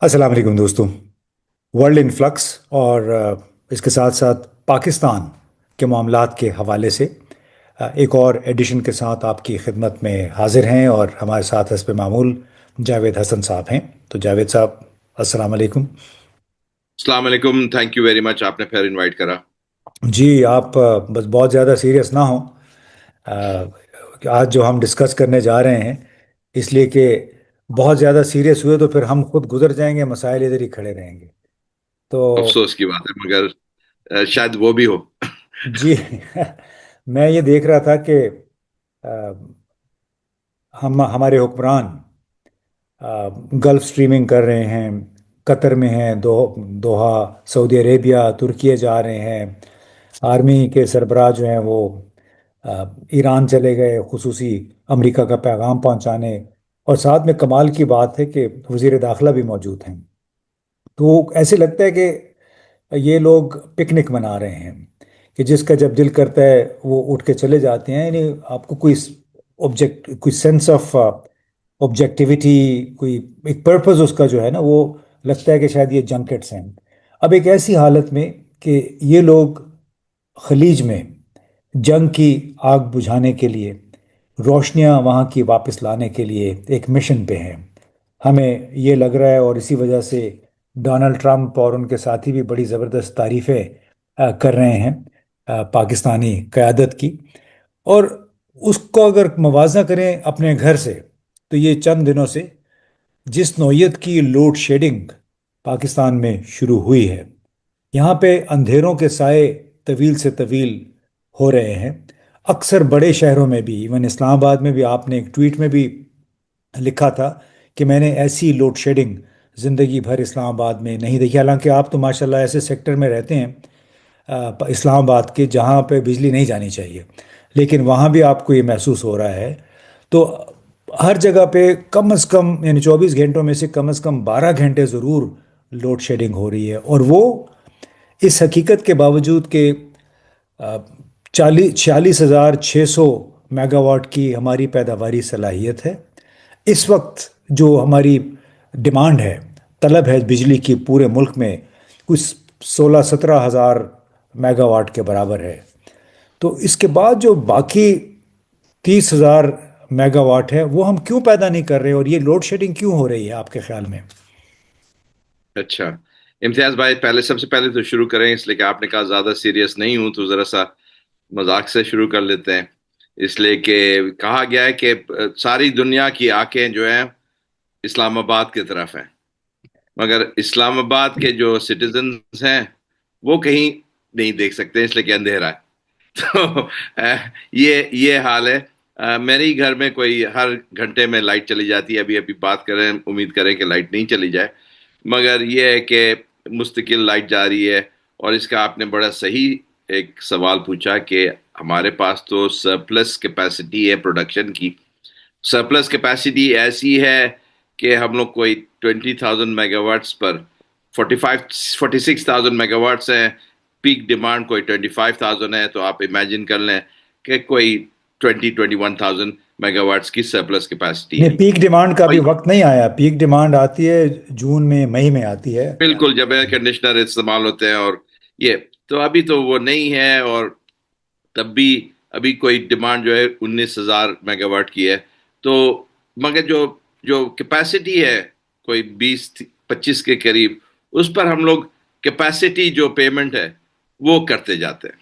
السلام علیکم دوستوں. ورلڈ انفلکس اور اس کے ساتھ ساتھ پاکستان کے معاملات کے حوالے سے ایک اور ایڈیشن کے ساتھ آپ کی خدمت میں حاضر ہیں، اور ہمارے ساتھ حسب معمول جاوید حسن صاحب ہیں. تو جاوید صاحب، السلام علیکم. السلام علیکم. تھینک یو ویری مچ، آپ نے پھر انوائٹ کرا. جی آپ بس بہت زیادہ سیریس نہ ہوں. آ، آج جو ہم ڈسکس کرنے جا رہے ہیں، اس لیے کہ بہت زیادہ سیریس ہوئے تو پھر ہم خود گزر جائیں گے، مسائل ادھر ہی کھڑے رہیں گے. تو افسوس کی بات ہے مگر شاید وہ بھی ہو. جی میں یہ دیکھ رہا تھا کہ آ، ہمارے حکمران گلف سٹریمنگ کر رہے ہیں، قطر میں ہیں، دوحہ، سعودی عربیہ، ترکیے جا رہے ہیں. آرمی کے سربراہ جو ہیں وہ ایران چلے گئے خصوصی امریکہ کا پیغام پہنچانے. اور ساتھ میں کمال کی بات ہے کہ وزیر داخلہ بھی موجود ہیں. تو ایسے لگتا ہے کہ یہ لوگ پکنک منا رہے ہیں، کہ جس کا جب دل کرتا ہے وہ اٹھ کے چلے جاتے ہیں. یعنی آپ کو کوئی سینس آف آبجیکٹیوٹی، کوئی ایک پرپز اس کا جو ہے نا، وہ لگتا ہے کہ شاید یہ جنکٹس ہیں. اب ایک ایسی حالت میں کہ یہ لوگ خلیج میں جنگ کی آگ بجھانے کے لیے، روشنیاں وہاں کی واپس لانے کے لیے ایک مشن پہ ہیں. ہمیں یہ لگ رہا ہے، اور اسی وجہ سے ڈونلڈ ٹرمپ اور ان کے ساتھی بھی بڑی زبردست تعریفیں کر رہے ہیں پاکستانی قیادت کی. اور اس کو اگر موازنہ کریں اپنے گھر سے، تو یہ چند دنوں سے جس نوعیت کی لوڈ شیڈنگ پاکستان میں شروع ہوئی ہے، یہاں پہ اندھیروں کے سائے طویل سے طویل ہو رہے ہیں. اکثر بڑے شہروں میں بھی، ایون اسلام آباد میں بھی، آپ نے ایک ٹویٹ میں بھی لکھا تھا کہ میں نے ایسی لوڈ شیڈنگ زندگی بھر اسلام آباد میں نہیں دیکھی. حالانکہ آپ تو ماشاءاللہ ایسے سیکٹر میں رہتے ہیں اسلام آباد کے، جہاں پہ بجلی نہیں جانی چاہیے، لیکن وہاں بھی آپ کو یہ محسوس ہو رہا ہے. تو ہر جگہ پہ کم از کم، یعنی 24 گھنٹوں میں سے کم از کم 12 گھنٹے ضرور لوڈ شیڈنگ ہو رہی ہے. اور وہ اس حقیقت کے باوجود کہ 46,600 میگا واٹ کی ہماری پیداواری صلاحیت ہے. اس وقت جو ہماری ڈیمانڈ ہے، طلب ہے بجلی کی پورے ملک میں، کچھ 16-17 ہزار میگا واٹ کے برابر ہے. تو اس کے بعد جو باقی 30,000 میگا واٹ ہے، وہ ہم کیوں پیدا نہیں کر رہے، اور یہ لوڈ شیڈنگ کیوں ہو رہی ہے آپ کے خیال میں؟ اچھا امتیاز بھائی، سب سے پہلے تو شروع کریں، اس لیے کہ آپ نے کہا زیادہ سیریس نہیں ہوں، تو ذرا سا مذاق سے شروع کر لیتے ہیں. اس لیے کہ کہا گیا ہے کہ ساری دنیا کی آنکھیں جو ہیں اسلام آباد کی طرف ہیں، مگر اسلام آباد کے جو سٹیزنز ہیں وہ کہیں نہیں دیکھ سکتے، اس لیے کہ اندھیرا ہے. تو یہ حال ہے. میرے ہی گھر میں کوئی ہر گھنٹے میں لائٹ چلی جاتی ہے. ابھی ابھی بات کریں، امید کریں کہ لائٹ نہیں چلی جائے، مگر یہ ہے کہ مستقل لائٹ جا رہی ہے. اور اس کا آپ نے بڑا صحیح ایک سوال پوچھا کہ ہمارے پاس تو سرپلس کیپیسٹی ہے پروڈکشن کی. سرپلس کیپیسٹی ایسی ہے کہ ہم لوگ کوئی 20,000 میگا واٹس پر 46,000 میگا واٹس ہیں. پیک ڈیمانڈ کوئی 25,000 ہے، تو آپ امیجن کر لیں کہ کوئی 21,000 میگا واٹس کی سرپلس کیپیسٹی ہے. نہیں، پیک ڈیمانڈ کا اور ابھی وقت نہیں آیا. پیک ڈیمانڈ آتی ہے جون میں، مئی میں آتی ہے. بالکل جب ایئر کنڈیشنر استعمال ہوتے ہیں، اور یہ تو ابھی تو وہ نہیں ہے. اور تب بھی ابھی کوئی ڈیمانڈ جو ہے 19,000 میگا واٹ کی ہے. تو مگر جو کیپیسٹی ہے کوئی 20-25 کے قریب، اس پر ہم لوگ کیپیسٹی جو پیمنٹ ہے وہ کرتے جاتے ہیں.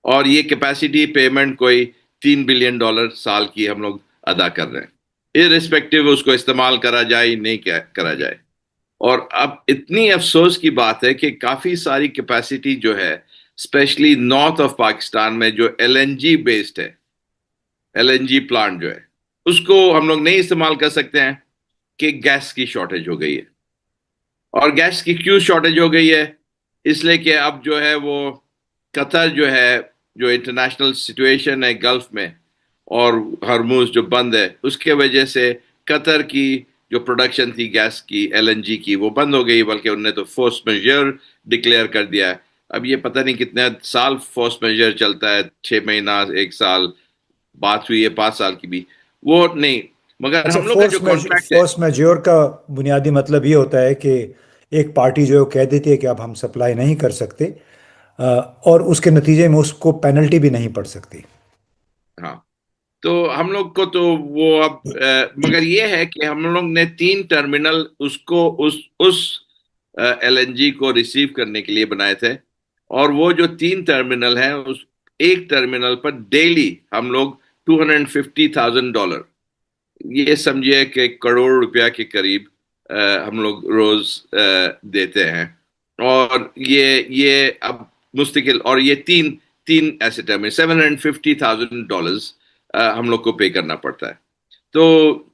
اور یہ کیپیسٹی پیمنٹ کوئی $3 بلین سال کی ہم لوگ ادا کر رہے ہیں، ارسپیکٹو اس کو استعمال کرا جائے یا نہیں کرا جائے. اور اب اتنی افسوس کی بات ہے کہ کافی ساری کیپیسٹی جو ہے اسپیشلی نارتھ آف پاکستان میں، جو ایل این جی بیسڈ ہے، ایل این جی پلانٹ جو ہے، اس کو ہم لوگ نہیں استعمال کر سکتے ہیں کہ گیس کی شارٹیج ہو گئی ہے. اور گیس کی کیوں شارٹیج ہو گئی ہے؟ اس لیے کہ اب جو ہے وہ قطر جو ہے، جو انٹرنیشنل سچویشن ہے گلف میں، اور ہرموز جو بند ہے، اس کے وجہ سے قطر کی جو پروڈکشن تھی گیس کی، ایل این جی کی، وہ بند ہو گئی. بلکہ انہوں نے تو فورس میجر ڈکلیئر کر دیا ہے. اب یہ پتہ نہیں کتنے سال فورس میجر چلتا ہے، 6 مہینہ، 1 سال، بات ہوئی ہے 5 سال کی بھی، وہ نہیں. مگر اچھا، ہم لوگ کا جو کانٹریکٹ ہے، فورس میجور کا بنیادی مطلب یہ ہوتا ہے کہ ایک پارٹی جو ہے وہ کہہ دیتی ہے کہ اب ہم سپلائی نہیں کر سکتے، اور اس کے نتیجے میں اس کو پینلٹی بھی نہیں پڑ سکتی۔ ہاں، تو ہم لوگ کو تو وہ اب مگر یہ ہے کہ ہم لوگ نے 3 ٹرمینل اس کو اس ایل این جی کو ریسیو کرنے کے لیے بنائے تھے، اور وہ جو 3 ٹرمینل ہیں، اس ایک ٹرمینل پر ڈیلی ہم لوگ $250,000، یہ سمجھیے کہ کروڑ روپیہ کے قریب ہم لوگ روز دیتے ہیں، اور یہ اب مستقل، اور یہ تین تین ایسے ٹرم $750,000 ہم لوگ کو پے کرنا پڑتا ہے۔ تو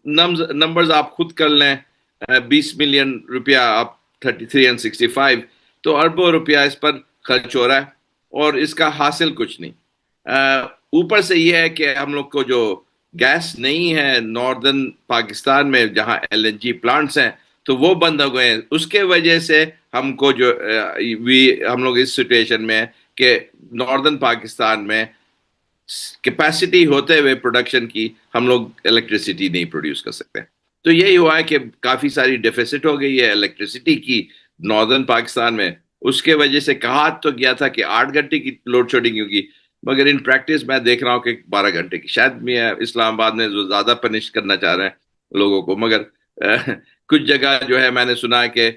نمبرز آپ خود کر لیں، 20 ملین روپیہ، آپ 33 and 65، تو اربوں روپیہ اس پر خرچ ہو رہا ہے، اور اس کا حاصل کچھ نہیں۔ اوپر سے یہ ہے کہ ہم لوگ کو جو گیس نہیں ہے ناردرن پاکستان میں جہاں ایل این جی پلانٹس ہیں، تو وہ بند ہو گئے ہیں۔ اس کے وجہ سے ہم کو جو ہم لوگ اس سچویشن میں ہیں کہ ناردرن پاکستان میں کیپیسٹی ہوتے ہوئے پروڈکشن کی ہم لوگ الیکٹریسٹی نہیں پروڈیوس کر سکتے۔ تو یہی ہوا ہے کہ کافی ساری ڈیفیسٹ ہو گئی ہے الیکٹریسٹی کی ناردرن پاکستان میں۔ اس کے وجہ سے کہا تو گیا تھا کہ 8 گھنٹے کی لوڈ شیڈنگ ہوگی، مگر ان پریکٹس میں دیکھ رہا ہوں کہ 12 گھنٹے کی، شاید میں اسلام آباد میں جو زیادہ پنش کرنا چاہ رہے ہیں لوگوں کو، مگر کچھ جگہ جو ہے میں نے سنا ہے کہ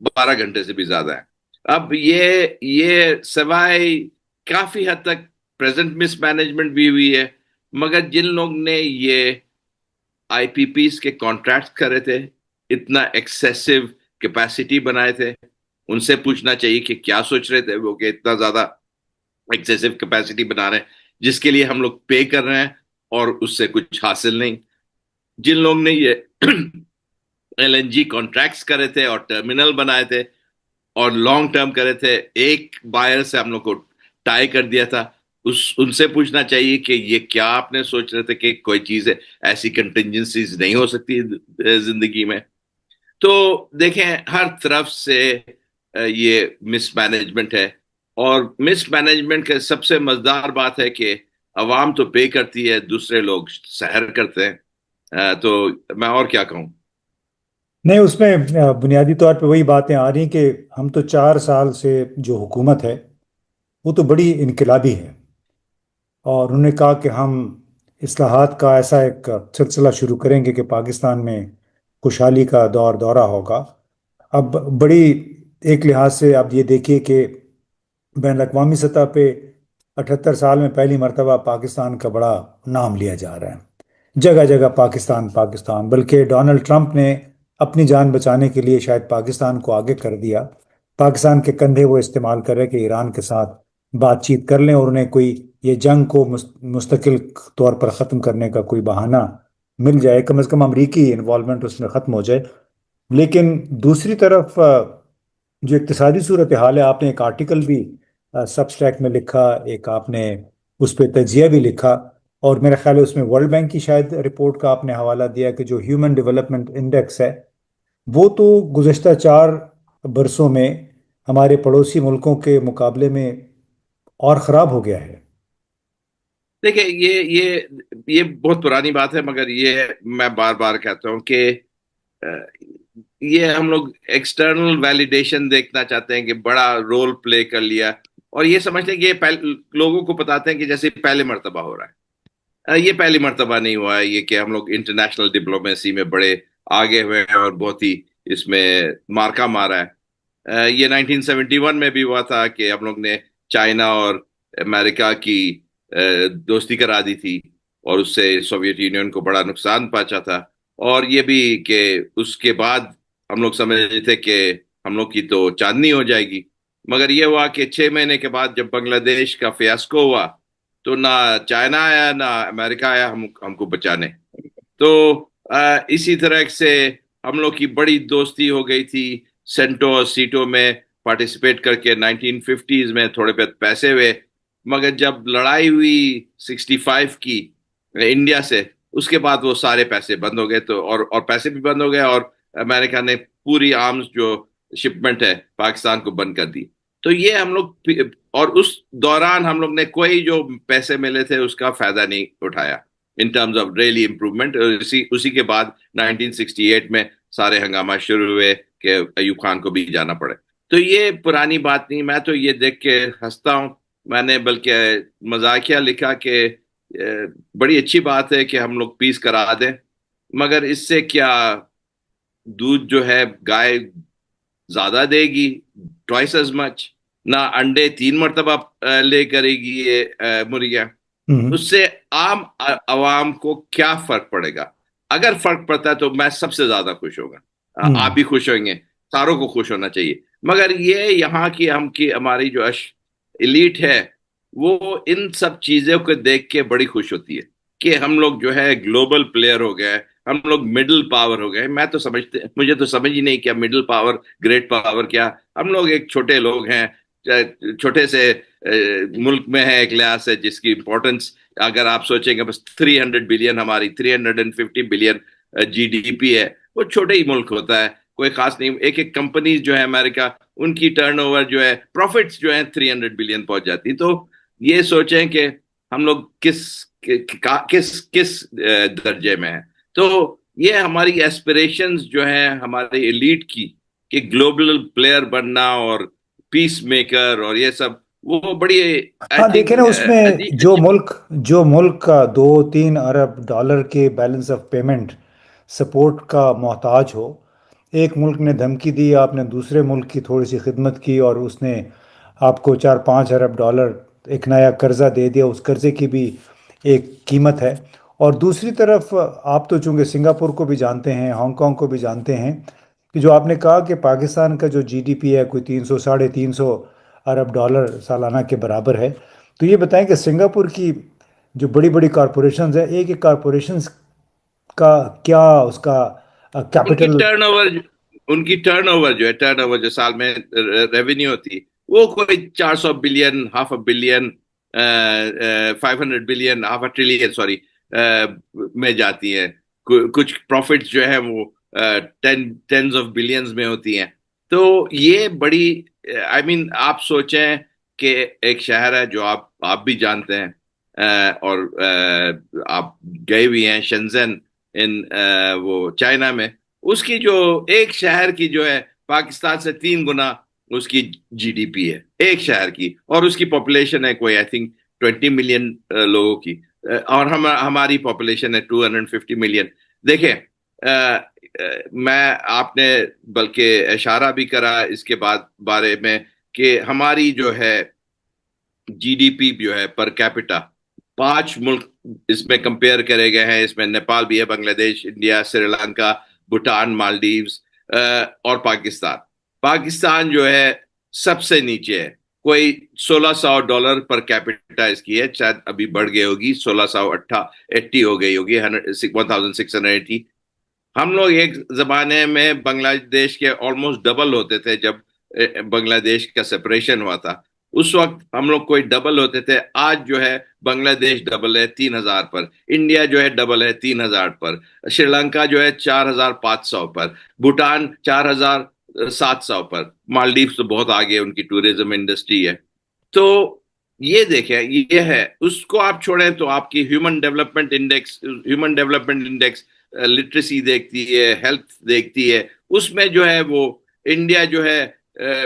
12 گھنٹے سے بھی زیادہ ہے۔ اب یہ سوائے کافی حد تک پریزنٹ مس مینجمنٹ بھی ہوئی ہے، مگر جن لوگ نے یہ آئی پی پیز کے کانٹریکٹ کرے تھے، اتنا ایکسیسو کیپیسٹی بنائے تھے، ان سے پوچھنا چاہیے کہ کیا سوچ رہے تھے وہ کہ اتنا زیادہ ایکسیسو کیپیسٹی بنا رہے ہیں جس کے لیے ہم لوگ پے کر رہے ہیں اور اس سے کچھ حاصل نہیں۔ جن لوگ نے یہ ایل این جی کانٹریکٹس کرے تھے اور ٹرمینل بنائے تھے اور لانگ ٹرم کرے تھے، ایک بائر سے ہم لوگ کو ٹائی کر دیا تھا، ان سے پوچھنا چاہیے کہ یہ کیا آپ نے سوچ رہے تھے کہ کوئی چیز ہے ایسی کنٹینجنسیز نہیں ہو سکتی زندگی میں۔ تو دیکھیں ہر طرف سے یہ مس مینجمنٹ ہے، اور مس مینجمنٹ کا سب سے مزدار بات ہے کہ عوام تو پے کرتی ہے، دوسرے لوگ سحر کرتے ہیں۔ تو میں اور کیا کہوں؟ نہیں، اس میں بنیادی طور پہ وہی باتیں آ رہی ہیں کہ ہم تو 4 سال سے جو حکومت ہے وہ تو بڑی انقلابی ہے، اور انہوں نے کہا کہ ہم اصلاحات کا ایسا ایک سلسلہ شروع کریں گے کہ پاکستان میں خوشحالی کا دورہ ہوگا۔ اب بڑی ایک لحاظ سے آپ یہ دیکھیے کہ بین الاقوامی سطح پہ 78 سال میں پہلی مرتبہ پاکستان کا بڑا نام لیا جا رہا ہے، جگہ جگہ پاکستان پاکستان، بلکہ ڈونلڈ ٹرمپ نے اپنی جان بچانے کے لیے شاید پاکستان کو آگے کر دیا۔ پاکستان کے کندھے وہ استعمال کر رہے کہ ایران کے ساتھ بات چیت کر لیں اور انہیں کوئی یہ جنگ کو مستقل طور پر ختم کرنے کا کوئی بہانہ مل جائے، کم از کم امریکی انوالومنٹ اس میں ختم ہو جائے۔ لیکن دوسری طرف جو اقتصادی صورتحال ہے، آپ نے ایک آرٹیکل بھی سبسٹیک میں لکھا، ایک آپ نے اس پہ تجزیہ بھی لکھا، اور میرا خیال ہے اس میں ورلڈ بینک کی شاید رپورٹ کا آپ نے حوالہ دیا کہ جو ہیومن ڈیولپمنٹ انڈیکس ہے وہ تو گزشتہ 4 برسوں میں ہمارے پڑوسی ملکوں کے مقابلے میں اور خراب ہو گیا ہے۔ دیکھیں یہ بہت پرانی بات ہے، مگر یہ میں بار بار کہتا ہوں کہ یہ ہم لوگ ایکسٹرنل ویلیڈیشن دیکھنا چاہتے ہیں کہ بڑا رول پلے کر لیا، اور یہ سمجھتے ہیں کہ یہ لوگوں کو بتاتے ہیں کہ جیسے پہلے مرتبہ ہو رہا ہے۔ یہ پہلی مرتبہ نہیں ہوا ہے، یہ کہ ہم لوگ انٹرنیشنل ڈپلومیسی میں بڑے آگے ہوئے ہیں اور بہت ہی اس میں مارکا مارا ہے۔ یہ 1971 میں بھی ہوا تھا کہ ہم لوگ نے چائنا اور امریکہ کی دوستی کرا دی تھی، اور اس سے سوویت یونین کو بڑا نقصان پہنچا تھا۔ اور یہ بھی کہ اس کے بعد ہم لوگ سمجھ رہے تھے کہ ہم لوگ کی تو چاندنی ہو جائے گی، مگر یہ ہوا کہ 6 مہینے کے بعد جب بنگلہ دیش کا فیاسکو ہوا تو نہ چائنا آیا نہ امریکہ آیا ہم کو بچانے۔ تو اسی طرح سے ہم لوگ کی بڑی دوستی ہو گئی تھی، سینٹو اور سیٹو میں پارٹیسپیٹ کر کے 1950s میں تھوڑے بہت پیسے ہوئے، مگر جب لڑائی ہوئی 65 کی انڈیا سے، اس کے بعد وہ سارے پیسے بند ہو گئے، تو اور پیسے بھی بند ہو گئے، اور امریکہ نے پوری آرمز جو شپمنٹ ہے پاکستان کو بند کر دی۔ تو یہ ہم لوگ، اور اس دوران ہم لوگ نے کوئی جو پیسے ملے تھے اس کا فائدہ نہیں اٹھایا۔ In terms of really improvement. اسی کے بعد 1968 میں سارے ہنگامہ شروع ہوئے کہ ایوب خان کو بھی جانا پڑے. تو یہ پرانی بات نہیں. میں تو یہ دیکھ کے ہنستا ہوں. میں نے بلکہ مزاحیہ لکھا کہ بڑی اچھی بات ہے کہ ہم لوگ پیس کرا دیں، مگر اس سے کیا دودھ جو ہے گائے زیادہ دے گی، ٹوائس ایز مچ، نہ انڈے 3 مرتبہ لے کرے گی یہ مرغیاں. اس سے عام عوام کو کیا فرق پڑے گا؟ اگر فرق پڑتا ہے تو میں سب سے زیادہ خوش ہوگا. آپ بھی خوش ہوئیں گے، ساروں کو خوش ہونا چاہیے. مگر یہ یہاں کی ہماری جو ایلیٹ ہے وہ ان سب چیزوں کو دیکھ کے بڑی خوش ہوتی ہے کہ ہم لوگ جو ہے گلوبل پلیئر ہو گئے، ہم لوگ مڈل پاور ہو گئے. مجھے تو سمجھ ہی نہیں کیا مڈل پاور، گریٹ پاور کیا. ہم لوگ ایک چھوٹے لوگ ہیں، چھوٹے سے ملک میں ہے ایک لحاظ سے جس کی امپورٹنس اگر آپ سوچیں گے بس 300 بلین، ہماری 350 بلین جی ڈی پی ہے. وہ چھوٹے ہی ملک ہوتا ہے، کوئی خاص نہیں. ایک کمپنیز جو ہے امریکہ، ان کی ٹرن اوور جو ہے، پروفٹس جو ہیں 300 بلین پہنچ جاتی. تو یہ سوچیں کہ ہم لوگ کس درجے میں ہیں. تو یہ ہماری ایسپریشنز جو ہیں ہمارے ایلیٹ کی کہ گلوبل پلیئر بننا اور پیس میکر اور یہ سب، وہ بڑی ہاں دیکھیں نا، اس میں جو ملک کا 2-3 ارب ڈالر کے بیلنس آف پیمنٹ سپورٹ کا محتاج ہو، ایک ملک نے دھمکی دی، آپ نے دوسرے ملک کی تھوڑی سی خدمت کی اور اس نے آپ کو 4-5 ارب ڈالر ایک نیا قرضہ دے دیا. اس قرضے کی بھی ایک قیمت ہے. اور دوسری طرف آپ تو چونکہ سنگاپور کو بھی جانتے ہیں، ہانگ کانگ کو بھی جانتے ہیں، کہ جو آپ نے کہا کہ پاکستان کا جو جی ڈی پی ہے کوئی 300-350 ارب ڈالر سالانہ کے برابر ہے. تو یہ بتائیں کہ سنگاپور کی جو بڑی بڑی کارپوریشنز ہیں، ایک ایک کارپوریشنز کا کیا اس کا ان کی کیپٹل؟ ٹرن اوور جو ہے، ٹرن اوور جو سال میں ریونیو ہوتی ہے وہ کوئی 400 billion, half a billion, 500 billion, half a trillion sorry میں جاتی ہیں. کچھ پروفٹس جو ہیں وہ ٹینز آف بلینز میں ہوتی ہیں. تو یہ بڑی آپ سوچیں کہ ایک شہر ہے جو آپ بھی جانتے ہیں اور آپ گئے بھی ہیں، شنزن وہ چائنا میں. اس کی جو ایک شہر کی جو ہے پاکستان سے 3 گنا اس کی جی ڈی پی ہے ایک شہر کی، اور اس کی پاپولیشن ہے کوئی آئی تھنک 20 ملین لوگوں کی، اور ہماری پاپولیشن ہے 250 ملین. دیکھیں میں آپ نے بلکہ اشارہ بھی کرا اس کے بارے میں کہ ہماری جو ہے جی ڈی پی جو ہے پر کیپٹا 5 ملک اس میں کمپیئر کرے گئے ہیں. اس میں نیپال بھی ہے، بنگلہ دیش، انڈیا، سری لنکا، بھوٹان، مالدیوز اور پاکستان جو ہے سب سے نیچے ہے. کوئی $1600 پر کیپٹا اس کی ہے، شاید ابھی بڑھ گئی ہوگی، 1680 ہو گئی ہوگی، 1680. ہم لوگ ایک زمانے میں بنگلہ دیش کے آلموسٹ ڈبل ہوتے تھے. جب بنگلہ دیش کا سپریشن ہوا تھا اس وقت ہم لوگ کوئی ڈبل ہوتے تھے. آج جو ہے بنگلہ دیش ڈبل ہے 3000 پر، انڈیا جو ہے ڈبل ہے 3000 پر، شری لنکا جو ہے 4500 پر، بھوٹان 4700 پر، مالدیوز تو بہت آگے ان کی ٹورزم انڈسٹری ہے. تو یہ دیکھیں، یہ ہے. اس کو آپ چھوڑیں تو آپ کی ہیومن ڈیولپمنٹ انڈیکس لٹریسی دیکھتی ہے، ہیلتھ دیکھتی ہے، اس میں جو ہے وہ انڈیا جو ہے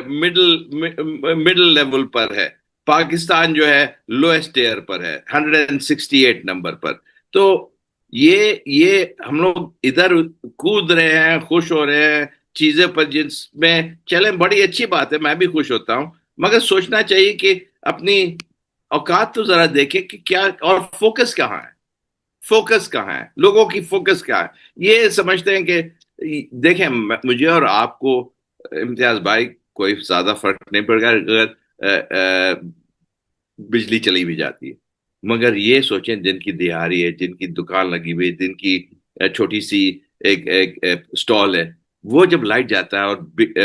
مڈل لیول پر ہے، پاکستان جو ہے لوئسٹ ایئر پر ہے 168 نمبر پر. تو یہ ہم لوگ ادھر کود رہے ہیں، خوش ہو رہے ہیں چیزیں پر جس میں چلیں بڑی اچھی بات ہے، میں بھی خوش ہوتا ہوں. مگر سوچنا چاہیے کہ اپنی اوقات تو ذرا دیکھیں کہ کیا، اور فوکس کہاں ہے، لوگوں کی فوکس کیا ہے. یہ سمجھتے ہیں کہ دیکھیں مجھے اور آپ کو امتیاز بھائی کوئی زیادہ فرق نہیں پڑ گا اگر بجلی چلی بھی جاتی ہے. مگر یہ سوچیں جن کی دیہاری ہے، جن کی دکان لگی ہوئی، جن کی چھوٹی سی ایک سٹال ہے، وہ جب لائٹ جاتا ہے اور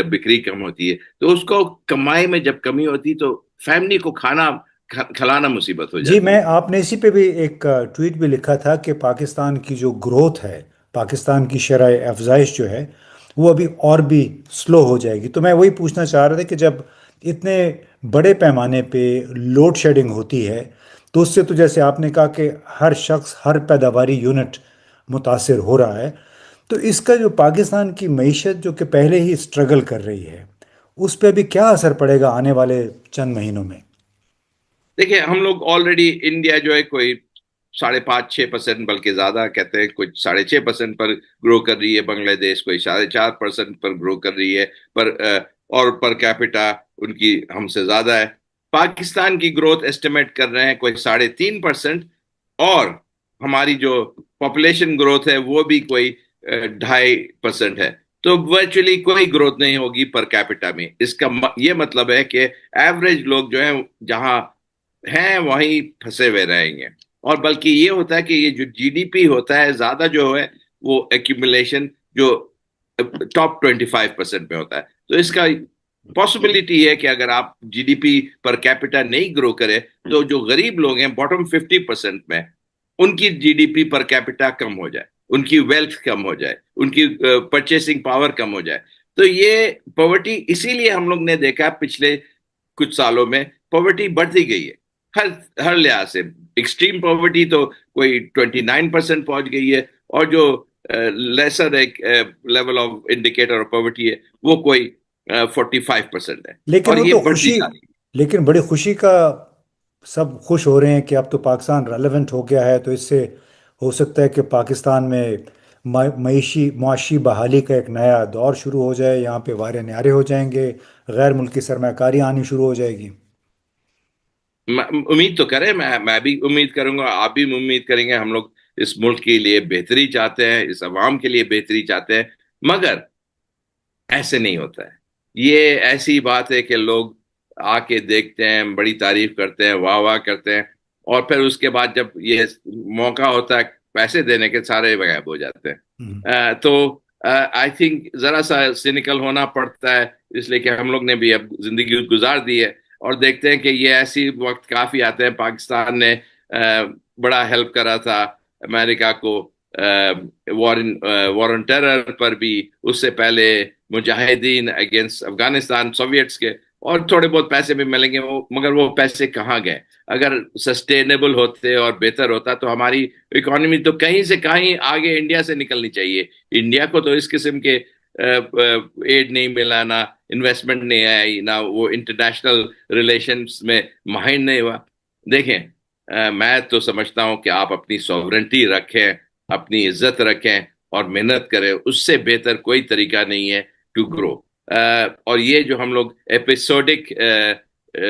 بکری کم ہوتی ہے تو اس کو کمائی میں جب کمی ہوتی تو فیملی کو کھلانا مصیبت ہو جی، جاتی میں ہے. آپ نے اسی پہ بھی ایک ٹویٹ بھی لکھا تھا کہ پاکستان کی جو گروتھ ہے، پاکستان کی شرح افزائش جو ہے وہ ابھی اور بھی سلو ہو جائے گی. تو میں وہی پوچھنا چاہ رہا تھا کہ جب اتنے بڑے پیمانے پہ لوڈ شیڈنگ ہوتی ہے تو اس سے تو جیسے آپ نے کہا کہ ہر شخص ہر پیداواری یونٹ متاثر ہو رہا ہے، تو اس کا جو پاکستان کی معیشت جو کہ پہلے ہی اسٹرگل کر رہی ہے، اس پہ بھی کیا اثر پڑے گا آنے والے چند مہینوں میں؟ دیکھیں ہم لوگ آلریڈی انڈیا جو ہے کوئی 5.5-6%، بلکہ زیادہ کہتے ہیں کچھ 6.5% پر گرو کر رہی ہے، بنگلہ دیش کوئی 4.5% پر گرو کر رہی ہے، پر اور پر کیپٹا ان کی ہم سے زیادہ ہے۔ پاکستان کی گروتھ ایسٹیمیٹ کر رہے ہیں کوئی 3.5%، اور ہماری جو پاپولیشن گروتھ ہے وہ بھی کوئی 2.5% ہے۔ تو ورچولی کوئی گروتھ نہیں ہوگی پر کیپٹا میں۔ اس کا یہ مطلب ہے کہ ایوریج لوگ جو ہیں جہاں ہیں وہیں پھنسے ہوئے رہیں گے، اور بلکہ یہ ہوتا ہے کہ یہ جو جی ڈی پی ہوتا ہے زیادہ جو ہے وہ ایکومولیشن جو ٹاپ 25% میں ہوتا ہے۔ تو اس کا پاسبلٹی ہے کہ اگر آپ G D P per capita نہیں گرو کرے تو جو غریب لوگ ہیں باٹم 50% میں، ان کی G D P per capita کم ہو جائے، ان کی ویلتھ کم ہو جائے، ان کی پرچیسنگ پاور کم ہو جائے۔ تو یہ پاورٹی اسی لیے ہم لوگ نے دیکھا پچھلے کچھ سالوں میں پاورٹی بڑھتی گئی ہے ہر لحاظ سے۔ ایکسٹریم پاورٹی تو کوئی 29% پہنچ گئی ہے، اور جو لیسر ایک level of indicator of poverty ہے وہ کوئی 45% ہے، لیکن اور وہ یہ تو بڑھتی خوشی، جا رہی ہے۔ لیکن بڑی خوشی کا سب خوش ہو رہے ہیں کہ اب تو پاکستان ریلیونٹ ہو گیا ہے، تو اس سے ہو سکتا ہے کہ پاکستان میں معاشی بحالی کا ایک نیا دور شروع ہو جائے، یہاں پہ وارے نیارے ہو جائیں گے، غیر ملکی سرمایہ کاری آنی شروع ہو جائے گی۔ امید تو کریں، میں بھی امید کروں گا، آپ بھی امید کریں گے۔ ہم لوگ اس ملک کے لیے بہتری چاہتے ہیں، اس عوام کے لیے بہتری چاہتے ہیں، مگر ایسے نہیں ہوتا ہے۔ یہ ایسی بات ہے کہ لوگ آ کے دیکھتے ہیں، بڑی تعریف کرتے ہیں، واہ واہ کرتے ہیں، اور پھر اس کے بعد جب یہ موقع ہوتا ہے پیسے دینے کے، سارے غائب ہو جاتے ہیں۔ ہوں۔ تو آئی تھنک ذرا سا سینیکل ہونا پڑتا ہے، اس لیے کہ ہم لوگ نے بھی اب زندگی گزار دی ہے، اور دیکھتے ہیں کہ یہ ایسی وقت کافی آتے ہیں۔ پاکستان نے بڑا ہیلپ کرا تھا امریکہ کو وارن ٹیرر پر بھی، اس سے پہلے مجاہدین اگینسٹ افغانستان سوویٹس کے، اور تھوڑے بہت پیسے بھی ملیں گے وہ، مگر وہ پیسے کہاں گئے؟ اگر سسٹینیبل ہوتے اور بہتر ہوتا تو ہماری اکانومی تو کہیں سے کہیں آگے انڈیا سے نکلنی چاہیے۔ انڈیا کو تو اس قسم کے ایڈ نہیں ملا، نہ انویسٹمنٹ نہیں آئی، نہ وہ انٹرنیشنل ریلیشنز میں ماہر نہیں ہوا۔ دیکھیں میں تو سمجھتا ہوں کہ آپ اپنی سوورنٹی رکھیں، اپنی عزت رکھیں اور محنت کریں، اس سے بہتر کوئی طریقہ نہیں ہے ٹو گرو۔ اور یہ جو ہم لوگ ایپیسوڈک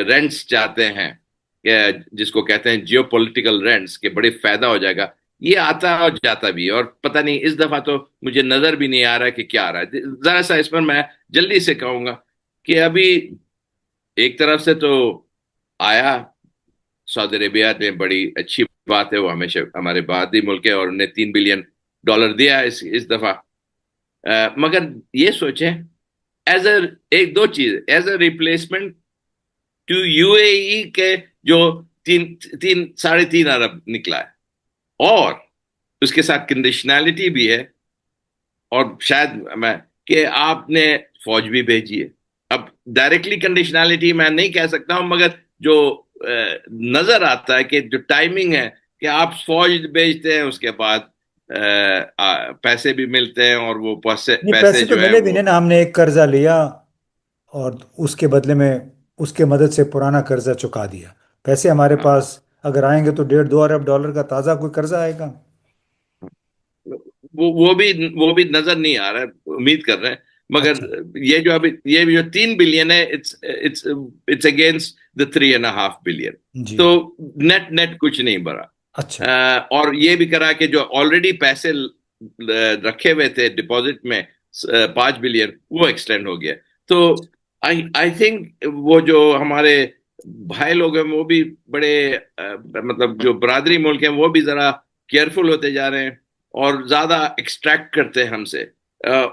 رینٹس چاہتے ہیں، جس کو کہتے ہیں جیو پولیٹیکل رینٹس، کہ بڑے فائدہ ہو جائے گا، یہ آتا اور جاتا بھی، اور پتہ نہیں اس دفعہ تو مجھے نظر بھی نہیں آ رہا کہ کیا آ رہا ہے۔ ذرا سا اس پر میں جلدی سے کہوں گا کہ ابھی ایک طرف سے تو آیا سعودی عربیہ نے، بڑی اچھی بات ہے، وہ ہمیشہ ہمارے بعدی ملک ہے، اور انہیں $3 بلین دیا اس دفعہ۔ مگر یہ سوچیں ایز اے ایک دو چیز، is a replacement to U A E کے جو 3.5 ارب نکلا ہے، اور اس کے ساتھ کنڈیشنالٹی بھی ہے، اور شاید میں کہ آپ نے فوج بھی بھیجی ہے۔ اب ڈائریکٹلی کنڈیشنالٹی میں نہیں کہہ سکتا ہوں، مگر جو نظر آتا ہے کہ جو ٹائمنگ ہے کہ آپ فوج بھیجتے ہیں، اس کے بعد پیسے بھی ملتے ہیں، اور وہ نہیں، پیسے پیسے تو جو ہے ملے بھی وہ نہیں نا، ہم نے ایک قرضہ لیا اور اس کے بدلے میں اس کے مدد سے پرانا قرضہ چکا دیا۔ پیسے ہمارے پاس اگر آئیں گے تو 1.5-2 ارب ڈالر کا تازہ کوئی قرضہ آئے گا؟ وہ بھی نظر نہیں آ رہا ہے، امید کر رہے ہیں۔ مگر اچھا یہ جو 3 بلین ہے، اٹس اگینسٹ دا 3.5 بلین، جی، تو نیٹ نیٹ کچھ نہیں بڑا۔ اچھا اور یہ بھی کرا کہ جو آلریڈی پیسے رکھے ہوئے تھے ڈپازٹ میں 5 بلین، وہ ایکسٹینڈ ہو گیا۔ تو آئی تھنک وہ جو ہمارے بھائی لوگ ہیں وہ بھی بڑے مطلب جو برادری ملک ہیں وہ بھی ذرا کیئرفل ہوتے جا رہے ہیں، اور زیادہ ایکسٹریکٹ کرتے ہیں ہم سے،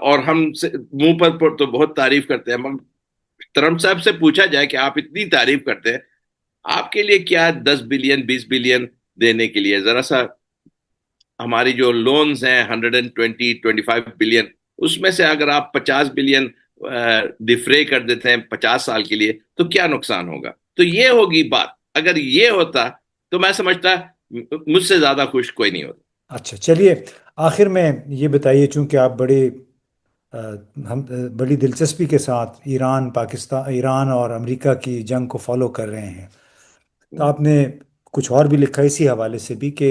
اور ہم سے منہ پر تو بہت تعریف کرتے ہیں، مگر ٹرمپ صاحب سے پوچھا جائے کہ آپ اتنی تعریف کرتے ہیں، آپ کے لیے کیا 10 بلین 20 بلین دینے کے لیے؟ ذرا سا ہماری جو لونز ہیں 125 بلین، اس میں سے اگر آپ 50 بلین ڈفرے کر دیتے ہیں 50 سال کے لیے، تو کیا نقصان ہوگا؟ تو یہ ہوگی بات۔ اگر یہ ہوتا تو میں سمجھتا مجھ سے زیادہ خوش کوئی نہیں ہوتا. اچھا چلیے، آخر میں یہ بتائیے، چونکہ آپ آ، بڑی دلچسپی کے ساتھ ایران اور امریکہ کی جنگ کو فالو کر رہے ہیں، تو آپ نے کچھ اور بھی لکھا اسی حوالے سے بھی کہ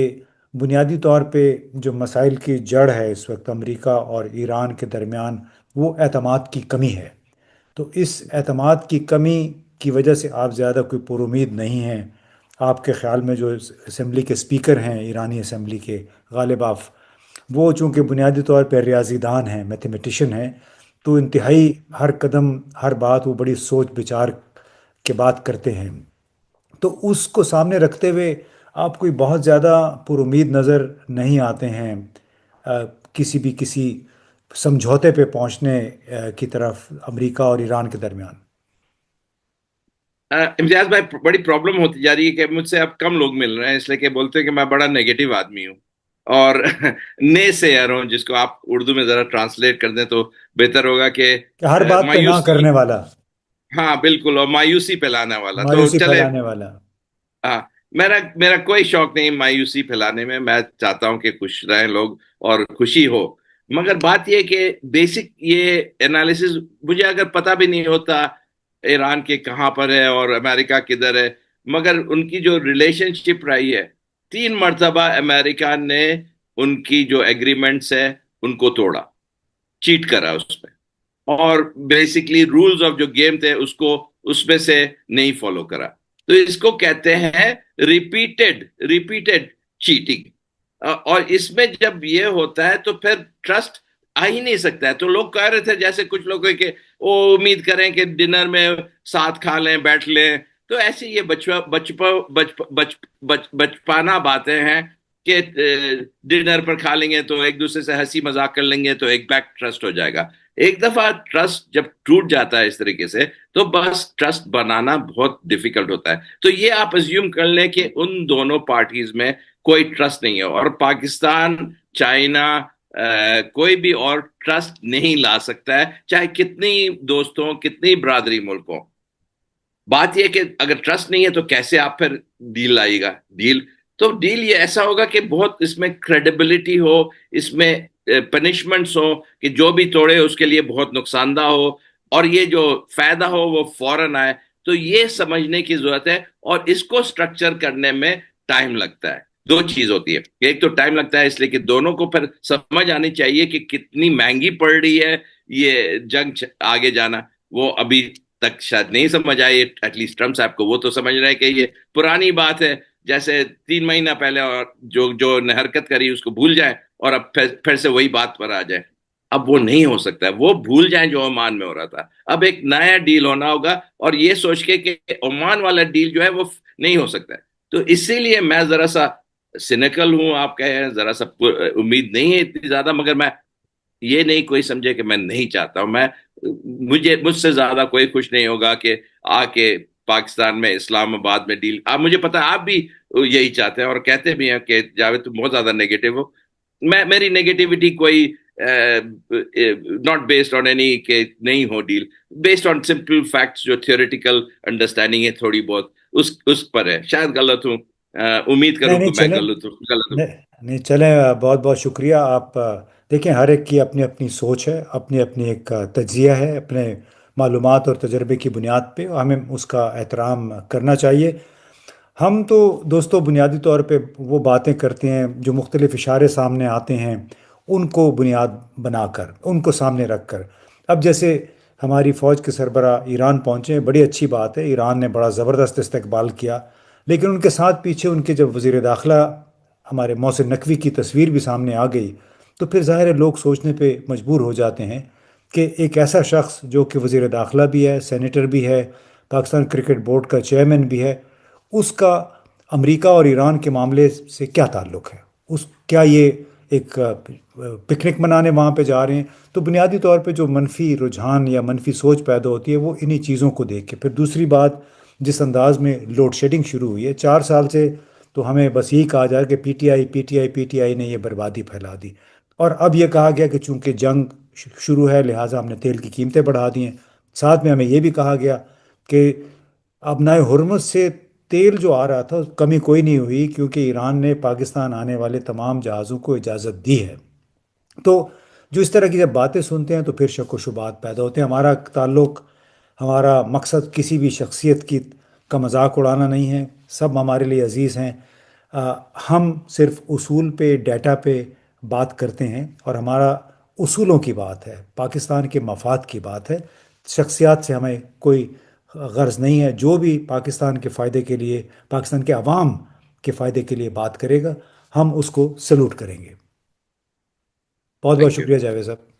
بنیادی طور پہ جو مسائل کی جڑ ہے اس وقت امریکہ اور ایران کے درمیان، وہ اعتماد کی کمی ہے. تو اس اعتماد کی کمی کی وجہ سے آپ زیادہ کوئی پر امید نہیں ہیں. آپ کے خیال میں جو اسمبلی کے اسپیکر ہیں ایرانی اسمبلی کے، غالب آف، وہ چونکہ بنیادی طور پہ ریاضی دان ہیں، میتھمیٹیشین ہیں، تو انتہائی ہر قدم ہر بات وہ بڑی سوچ بچار کے بات کرتے ہیں. تو اس کو سامنے رکھتے ہوئے آپ کوئی بہت زیادہ پر امید نظر نہیں آتے ہیں کسی سمجھوتے پہ پہنچنے کی طرف امریکہ اور ایران کے درمیان. امتیاز بھائی، بڑی پرابلم ہوتی جا رہی ہے کہ مجھ سے اب کم لوگ مل رہے ہیں، اس لیے کہ بولتے ہیں کہ میں بڑا نیگیٹو آدمی ہوں اور نے سیئر ہوں، جس کو آپ اردو میں ذرا ٹرانسلیٹ کر دیں تو بہتر ہوگا کہ کہ ہر بات پہ نہ مایوسی. کرنے والا، ہاں بالکل، اور مایوسی پھیلانے والا. تو مایوسی چلے، پھیلانے والا. ہاں، میرا کوئی شوق نہیں مایوسی پھیلانے میں. میں چاہتا ہوں کہ خوش رہیں لوگ اور خوشی ہو. مگر بات یہ کہ بیسک یہ انالیسز مجھے اگر پتہ بھی نہیں ہوتا ایران کے کہاں پر ہے اور امریکہ کدھر ہے، مگر ان کی جو ریلیشن شپ رہی ہے، 3 مرتبہ امریکہ نے ان کی جو ایگریمنٹس ہے ان کو توڑا، چیٹ کرا اس پہ، اور بیسکلی رولز آف جو گیم تھے اس میں سے نہیں فالو کرا. تو اس کو کہتے ہیں ریپیٹڈ چیٹنگ. اور اس میں جب یہ ہوتا ہے تو پھر ٹرسٹ آ ہی نہیں سکتا ہے. تو لوگ کہہ رہے تھے جیسے کچھ لوگ کہ وہ امید کریں کہ ڈنر میں ساتھ کھا لیں بیٹھ لیں. تو ایسی یہ بچپانا باتیں ہیں کہ ڈنر پر کھا لیں گے تو ایک دوسرے سے ہنسی مذاق کر لیں گے تو ایک بیک ٹرسٹ ہو جائے گا. ایک دفعہ ٹرسٹ جب ٹوٹ جاتا ہے اس طریقے سے تو بس ٹرسٹ بنانا بہت ڈیفیکلٹ ہوتا ہے. تو یہ آپ ازیوم کر لیں کہ ان دونوں پارٹیز میں کوئی ٹرسٹ نہیں ہے، اور پاکستان، چائنا، کوئی بھی اور ٹرسٹ نہیں لا سکتا ہے، چاہے کتنی دوستوں کتنی برادری ملک ہوں. بات یہ کہ اگر ٹرسٹ نہیں ہے تو کیسے آپ پھر ڈیل لائے گا؟ ڈیل یہ ایسا ہوگا کہ بہت اس میں کریڈیبلٹی ہو، اس میں پنشمنٹس ہو کہ جو بھی توڑے اس کے لیے بہت نقصان دہ ہو، اور یہ جو فائدہ ہو وہ فوراً آئے. تو یہ سمجھنے کی ضرورت ہے، اور اس کو سٹرکچر کرنے میں ٹائم لگتا ہے. دو چیز ہوتی ہے، ایک تو ٹائم لگتا ہے اس لیے کہ دونوں کو پھر سمجھ آنی چاہیے کہ کتنی مہنگی پڑ رہی ہے یہ جنگ آگے جانا. وہ ابھی تک شاید نہیں سمجھ آئی ایٹ لیسٹ ٹرمپ صاحب کو. وہ تو سمجھ رہے ہیں کہ یہ پرانی بات ہے، جیسے 3 مہینہ پہلے اور جو نے حرکت کری اس کو بھول جائیں اور اب پھر سے وہی بات پر آ جائے. اب وہ نہیں ہو سکتا ہے، وہ بھول جائیں جو عمان میں ہو رہا تھا. اب ایک نیا ڈیل ہونا ہوگا، اور یہ سوچ کے کہ عمان والا ڈیل جو ہے وہ نہیں ہو سکتا ہے. تو اسی لیے میں ذرا سا سینیکل ہوں، آپ کہیں ذرا سا امید نہیں ہے اتنی زیادہ. مگر میں یہ نہیں کوئی سمجھے کہ میں نہیں چاہتا ہوں. مجھ سے زیادہ کوئی خوش نہیں ہوگا کہ آ کے پاکستان میں اسلام آباد میں ڈیل. آپ مجھے پتا آپ بھی یہی چاہتے ہیں اور کہتے بھی ہیں کہ جاوید تم بہت زیادہ نیگیٹو ہو. میری نیگیٹیوٹی کوئی ناٹ بیسڈ آن اینی کہ نہیں ہو deal, based on simple facts جو تھیوریٹیکل انڈرسٹینڈنگ ہے تھوڑی بہت، اس پر ہے. شاید غلط ہوں، امید نہیں کروں نہیں کہ میں چلیں، غلط ہوں. نہیں نہیں چلیں، بہت بہت شکریہ. آپ دیکھیں، ہر ایک کی اپنی اپنی سوچ ہے، اپنی اپنی ایک تجزیہ ہے اپنے معلومات اور تجربے کی بنیاد پہ، ہمیں اس کا احترام کرنا چاہیے. ہم تو دوستوں بنیادی طور پہ وہ باتیں کرتے ہیں جو مختلف اشارے سامنے آتے ہیں، ان کو بنیاد بنا کر، ان کو سامنے رکھ کر. اب جیسے ہماری فوج کے سربراہ ایران پہنچے ہیں، بڑی اچھی بات ہے، ایران نے بڑا زبردست استقبال کیا. لیکن ان کے ساتھ پیچھے ان کے جب وزیر داخلہ ہمارے محسن نقوی کی تصویر بھی سامنے آ گئی، تو پھر ظاہر ہے لوگ سوچنے پہ مجبور ہو جاتے ہیں کہ ایک ایسا شخص جو کہ وزیر داخلہ بھی ہے، سینیٹر بھی ہے، پاکستان کرکٹ بورڈ کا چیئرمین بھی ہے، اس کا امریکہ اور ایران کے معاملے سے کیا تعلق ہے؟ کیا یہ ایک پکنک منانے وہاں پہ جا رہے ہیں؟ تو بنیادی طور پہ جو منفی رجحان یا منفی سوچ پیدا ہوتی ہے وہ انہی چیزوں کو دیکھ کے. پھر دوسری بات، جس انداز میں لوڈ شیڈنگ شروع ہوئی ہے 4 سال سے، تو ہمیں بس یہی کہا جائے کہ پی ٹی آئی نے یہ بربادی پھیلا دی. اور اب یہ کہا گیا کہ چونکہ جنگ شروع ہے لہٰذا ہم نے تیل کی قیمتیں بڑھا دی ہیں. ساتھ میں ہمیں یہ بھی کہا گیا کہ اب نئے حرمت سے تیل جو آ رہا تھا کمی کوئی نہیں ہوئی، کیونکہ ایران نے پاکستان آنے والے تمام جہازوں کو اجازت دی ہے۔ تو جو اس طرح کی جب باتیں سنتے ہیں تو پھر شک و شبہات پیدا ہوتے ہیں۔ ہمارا تعلق، ہمارا مقصد کسی بھی شخصیت کی کا مذاق اڑانا نہیں ہے، سب ہمارے لیے عزیز ہیں۔ آ، ہم صرف اصول پہ، ڈیٹا پہ بات کرتے ہیں، اور ہمارا اصولوں کی بات ہے، پاکستان کے مفاد کی بات ہے۔ شخصیات سے ہمیں کوئی غرض نہیں ہے۔ جو بھی پاکستان کے فائدے کے لیے، پاکستان کے عوام کے فائدے کے لیے بات کرے گا، ہم اس کو سلوٹ کریں گے۔ بہت بہت تھینک یو۔ شکریہ جاوید صاحب۔